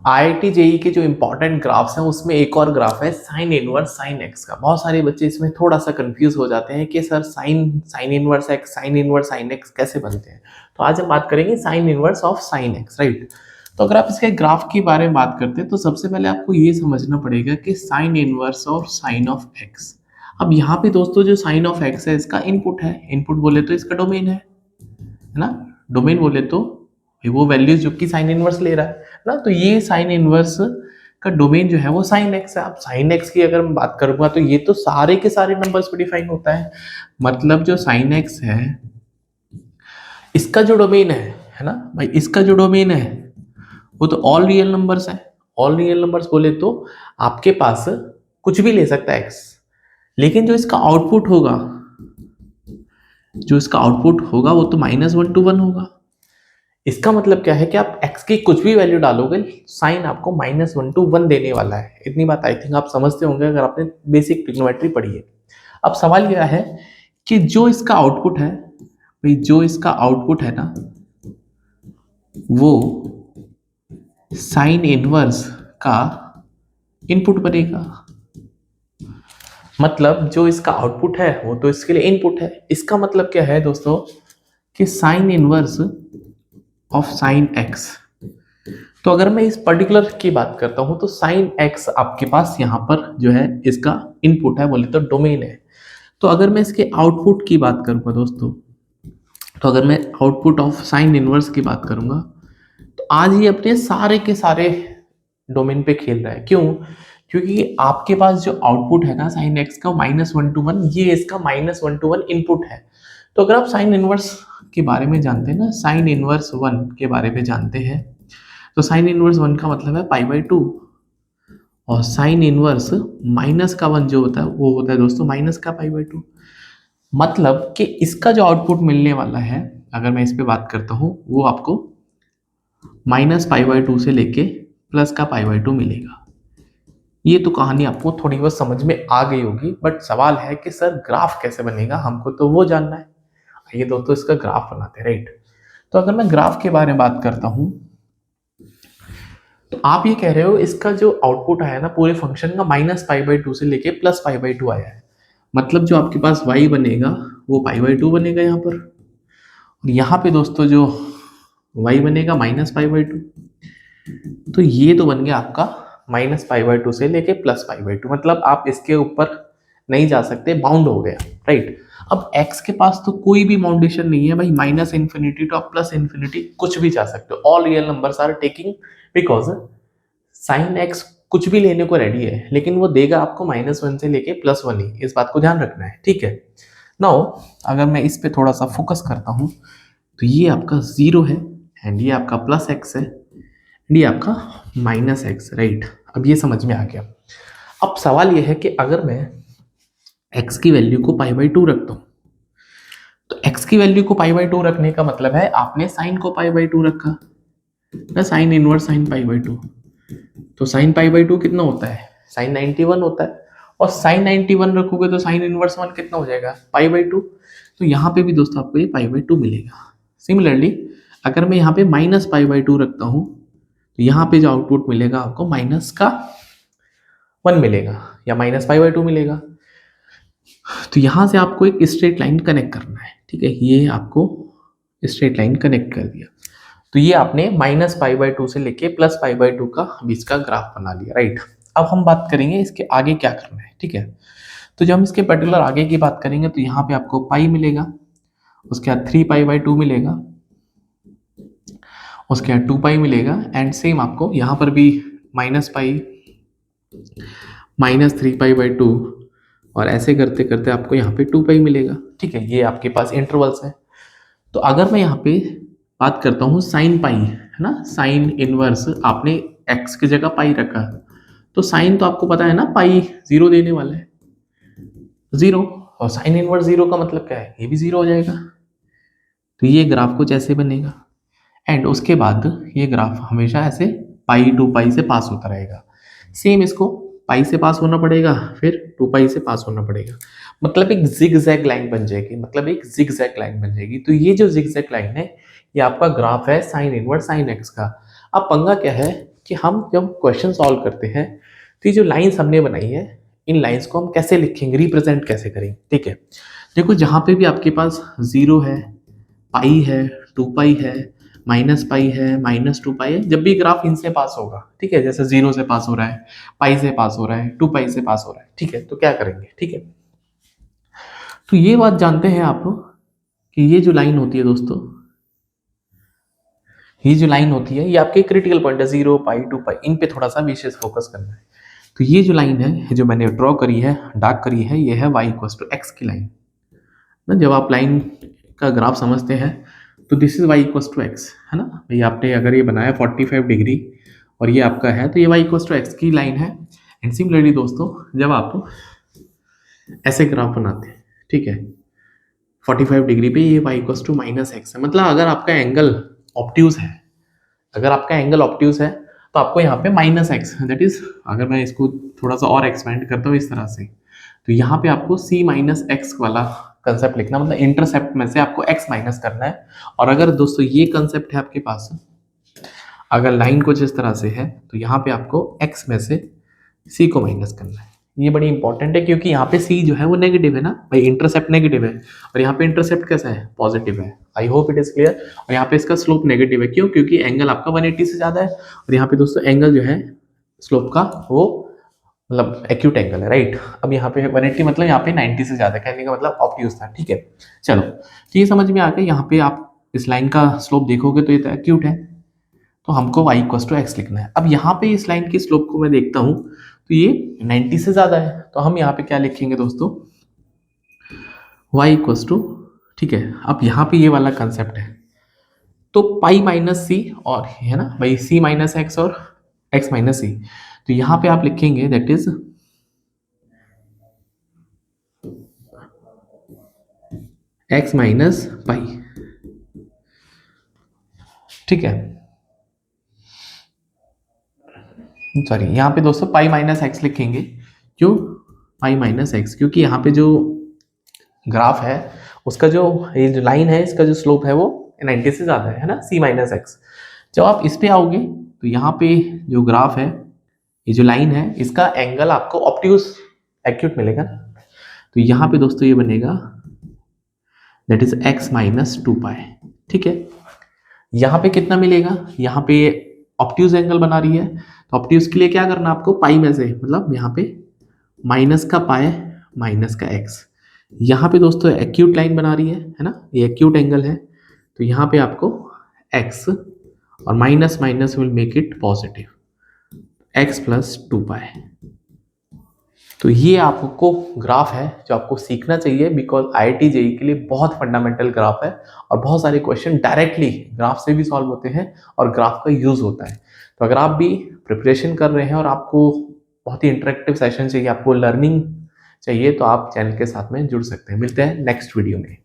IIT JEE के जो important graphs हैं उसमें एक और ग्राफ है साइन इनवर्स साइन एक्स का। बहुत सारे बच्चे इसमें थोड़ा सा कंफ्यूज हो जाते हैं कि sir sine inverse x sine inverse sine x कैसे बनते हैं। तो आज हम बात करेंगे sine inverse of sine x, right. तो अगर आप इसके ग्राफ के बारे में बात करते हैं तो सबसे पहले आपको ये समझना पड़ेगा कि sine inverse of sine of x. अब यहाँ पे दोस्तों जो साइन ऑफ एक्स है इसका इनपुट है, इनपुट बोले तो इसका डोमेन है ना। डोमेन बोले तो वो वैल्यूज जो कि साइन इनवर्स ले रहा है ना। तो ये साइन इनवर्स का डोमेन जो है वो साइन एक्स है। अब साइन एक्स की अगर मैं बात करूंगा तो ये तो सारे के सारे नंबर्स पे डिफाइन होता है। मतलब जो साइन एक्स है इसका जो डोमेन है ना भाई, इसका जो डोमेन है वो तो ऑल रियल नंबर्स है। ऑल रियल नंबर्स बोले तो आपके पास कुछ भी ले सकता है एक्स, लेकिन जो इसका आउटपुट होगा वो तो -1 to 1 होगा। इसका मतलब क्या है कि आप x की कुछ भी वैल्यू डालोगे साइन आपको -1 to 1 देने वाला है। इतनी बात आई थिंक आप समझते होंगे अगर आपने बेसिक ट्रिग्नोमेट्री पढ़ी है। अब सवाल यह है कि जो इसका आउटपुट है भाई, जो इसका आउटपुट है ना वो साइन इनवर्स का इनपुट बनेगा। मतलब जो इसका आउटपुट है वो तो इसके लिए इनपुट है। इसका मतलब क्या है दोस्तों कि sine inverse of sine x. तो अगर मैं इस पर्टिकुलर की बात करता हूं तो साइन एक्स आपके पास यहां पर जो है इसका इनपुट है, बोले तो डोमेन है। तो अगर मैं इसके आउटपुट की बात करूंगा दोस्तों, तो अगर मैं आउटपुट ऑफ साइन इनवर्स की बात करूंगा तो आज ये अपने सारे के सारे डोमेन पे खेल रहा है। क्यों? क्योंकि आपके पास जो आउटपुट है ना साइन एक्स का -1 to 1, ये इसका -1 to 1 इनपुट है। तो अगर आप साइन इनवर्स के बारे में जानते हैं ना, साइन इनवर्स 1 के बारे में जानते हैं, तो साइन इनवर्स 1 का मतलब है π/2 और साइन इनवर्स -1 जो होता है वो होता है दोस्तों माइनस का π/2। मतलब कि इसका जो आउटपुट मिलने वाला है अगर मैं इस पे बात करता हूं वो आपको -π/2 से लेके प्लस का π/2 मिलेगा। ये तो कहानी आपको थोड़ी बहुत समझ में आ गई होगी, बट सवाल है कि सर ग्राफ कैसे बनेगा, हमको तो वो जानना है। आइए दोस्तों इसका ग्राफ बनाते हैं, राइट। तो अगर मैं ग्राफ के बारे में बात करता हूं तो आप ये कह रहे हो इसका जो आउटपुट आया ना पूरे फंक्शन का -π/2 से लेके प्लस π/2 आया है। मतलब जो आपके पास y बनेगा वो π/2 बनेगा यहाँ पर, और यहाँ पे दोस्तों जो y बनेगा -π/2। तो ये तो बन गया आपका -π/2 से लेके प्लस π/2। मतलब आप इसके ऊपर नहीं जा सकते, बाउंड हो गया, राइट। अब x के पास तो कोई भी बाउंडेशन नहीं है भाई, -∞ to +∞ कुछ भी जा सकते हो। All real numbers are taking, because sine x कुछ भी लेने को रेडी है, लेकिन वो देगा आपको -1 से लेके +1 ही। इस बात को ध्यान रखना है, ठीक है। नाउ अगर मैं इस पे थोड़ा सा फोकस करता हूँ तो ये आपका 0 है एंड ये आपका +x है एंड ये आपका -x, राइट। अब ये समझ में आ गया। अब सवाल ये है कि अगर मैं x की वैल्यू को π/2 रखता हूँ तो x की वैल्यू को π/2 रखने का मतलब है आपने साइन को π/2 रखा ना, साइन इनवर्स साइन π/2। तो साइन π/2 कितना होता है? साइन 91 होता है। और साइन 91 रखोगे तो साइन इनवर्स 1 कितना हो जाएगा? π/2। तो यहाँ पे भी दोस्तों आपको ये π/2 मिलेगा। सिमिलरली अगर मैं यहाँ पे -π/2 रखता हूँ तो यहाँ पे जो आउटपुट मिलेगा आपको -1 मिलेगा या -π/2 मिलेगा। तो यहाँ से आपको एक स्ट्रेट लाइन कनेक्ट करना है, ठीक है। ये आपको स्ट्रेट लाइन कनेक्ट कर दिया तो ये आपने -π/2 से लेके प्लस π/2 का बीच का ग्राफ बना लिया, राइट। अब हम बात करेंगे इसके आगे क्या करना है, ठीक है। तो जब हम इसके पर्टिकुलर आगे की बात करेंगे तो यहाँ पे आपको पाई मिलेगा, उसके बाद 3π/2 मिलेगा, उसके बाद 2π मिलेगा एंड सेम आपको यहाँ पर भी -π -3π/2 और ऐसे करते करते आपको यहाँ पे 2π मिलेगा, ठीक है। ये आपके पास इंटरवल्स है। तो अगर मैं यहाँ पे बात करता हूँ साइन पाई है ना, साइन इनवर्स आपने x की जगह पाई रखा, तो साइन तो आपको पता है ना पाई 0 देने वाला है, 0। और साइन इनवर्स 0 का मतलब क्या है? ये भी 0 हो जाएगा। तो ये ग्राफ कुछ ऐसे बनेगा एंड उसके बाद ये ग्राफ हमेशा ऐसे π/2 से पास होता रहेगा। सेम इसको पाई से पास होना पड़ेगा, फिर 2π से पास होना पड़ेगा। मतलब एक जिगजैग लाइन बन जाएगी, तो ये जो जिगजैग लाइन है ये आपका ग्राफ है साइन इनवर्स साइन एक्स का। अब पंगा क्या है कि हम जब क्वेश्चन सॉल्व करते हैं तो ये जो लाइंस हमने बनाई है, इन लाइंस को हम कैसे लिखेंगे, रिप्रेजेंट कैसे करेंगे। ठीक है, देखो जहाँ पे भी आपके पास 0 है, पाई है, 2 पाई है, माइनस पाई है, माइनस 2 पाई है, जब भी ग्राफ इनसे पास होगा, ठीक है, जैसे 0 से पास हो रहा है, पाई से पास हो रहा है, 2 पाई से पास हो रहा है, ठीक है, तो क्या करेंगे। ठीक है, तो ये बात जानते हैं आप कि ये जो लाइन होती है दोस्तों, ये जो लाइन होती है ये आपके क्रिटिकल पॉइंट है, 0 पाई 2 पाई, इन पे थोड़ा सा विशेष फोकस करना है। तो ये जो लाइन है जो मैंने ड्रॉ करी है, डार्क करी है, ये है y इक्वल टू एक्स की लाइन ना। जब आप लाइन का ग्राफ समझते हैं तो this is y equal to x, है ना भाई। आपने अगर ये बनाया 45 डिग्री और ये आपका है, तो ये y इक्वल टू एक्स की लाइन है। एंड सिमिलरली दोस्तों, जब आप ऐसे ग्राफ बनाते हैं, ठीक है, 45 डिग्री पे ये y equal to minus x है, मतलब अगर आपका एंगल ऑब्ट्यूज है, अगर आपका एंगल ऑब्ट्यूज है तो आपको यहाँ पे माइनस एक्स, दैट इज, अगर मैं इसको थोड़ा सा और एक्सपेंड करता हूँ इस तरह से, तो यहाँ पे आपको c माइनस एक्स वाला कंसेप्ट लिखना, मतलब इंटरसेप्ट में से आपको x माइनस करना है। और अगर दोस्तों ये कंसेप्ट है आपके पास, अगर लाइन कुछ इस तरह से है, तो यहाँ पे आपको x में से c को माइनस करना है। ये बड़ी इंपॉर्टेंट है क्योंकि यहाँ पे c जो है वो नेगेटिव है ना भाई, इंटरसेप्ट नेगेटिव है, और यहाँ पे इंटरसेप्ट कैसा है, पॉजिटिव है। I hope it is clear. और यहाँ पे इसका स्लोप नेगेटिव है, क्यों, क्योंकि एंगल आपका 180 से ज्यादा है, और यहाँ पे दोस्तों एंगल जो है स्लोप का वो मतलब एक्यूट एंगल है, राइट। अब यहाँ पे 180 मतलब यहाँ पे 90 से ज्यादा, कहने का मतलब ऑब्ट्यूज था। ठीक है, चलो, तो ये समझ में आ गया। यहाँ पे आप इस लाइन का स्लोप देखोगे तो ये तो एक्यूट है, तो हमको y इक्वल टू एक्स लिखना है। अब यहाँ पे इस लाइन की स्लोप को मैं देखता हूँ तो ये 90 से ज्यादा है, तो हम यहाँ पे क्या लिखेंगे दोस्तों, y इक्वल टू, ठीक है, अब यहाँ पे ये वाला कंसेप्ट है, तो पाई माइनस सी, और है ना भाई c माइनस एक्स और x माइनस सी, तो यहाँ पे आप लिखेंगे that is x minus pi. ठीक है, सॉरी, यहाँ पे दोस्तों पाई माइनस एक्स लिखेंगे, क्यों पाई माइनस एक्स, क्योंकि यहाँ पे जो ग्राफ है उसका जो ये जो लाइन है इसका जो स्लोप है वो 90 से ज़्यादा है ना, c माइनस एक्स। जब आप इस पे आओगे तो यहाँ पे जो ग्राफ है, ये जो लाइन है, इसका एंगल आपको ऑब्ट्यूज एक्यूट मिलेगा ना, तो यहाँ पे दोस्तों ये बनेगा दैट इज x माइनस 2 पाई। ठीक है, यहाँ पे कितना मिलेगा, यहाँ पे ऑब्ट्यूज एंगल बना रही है, तो ऑब्ट्यूज के लिए क्या करना आपको, पाई में से, मतलब यहाँ पे माइनस का पाई माइनस का x, यहाँ पे दोस्तों एक्यूट लाइन बना रही है ना, ये एक्यूट एंगल है, तो यहाँ पे आपको x और minus minus will make it positive, x plus 2 पाई। तो ये आपको ग्राफ है जो आपको सीखना चाहिए, बिकॉज IIT JEE के लिए बहुत फंडामेंटल ग्राफ है, और बहुत सारे क्वेश्चन डायरेक्टली ग्राफ से भी सॉल्व होते हैं और ग्राफ का यूज होता है। तो अगर आप भी प्रिपरेशन कर रहे हैं और आपको बहुत ही इंटरेक्टिव सेशन चाहिए, आपको लर्निंग चाहिए, तो आप चैनल के साथ में जुड़ सकते हैं। मिलते हैं नेक्स्ट वीडियो में।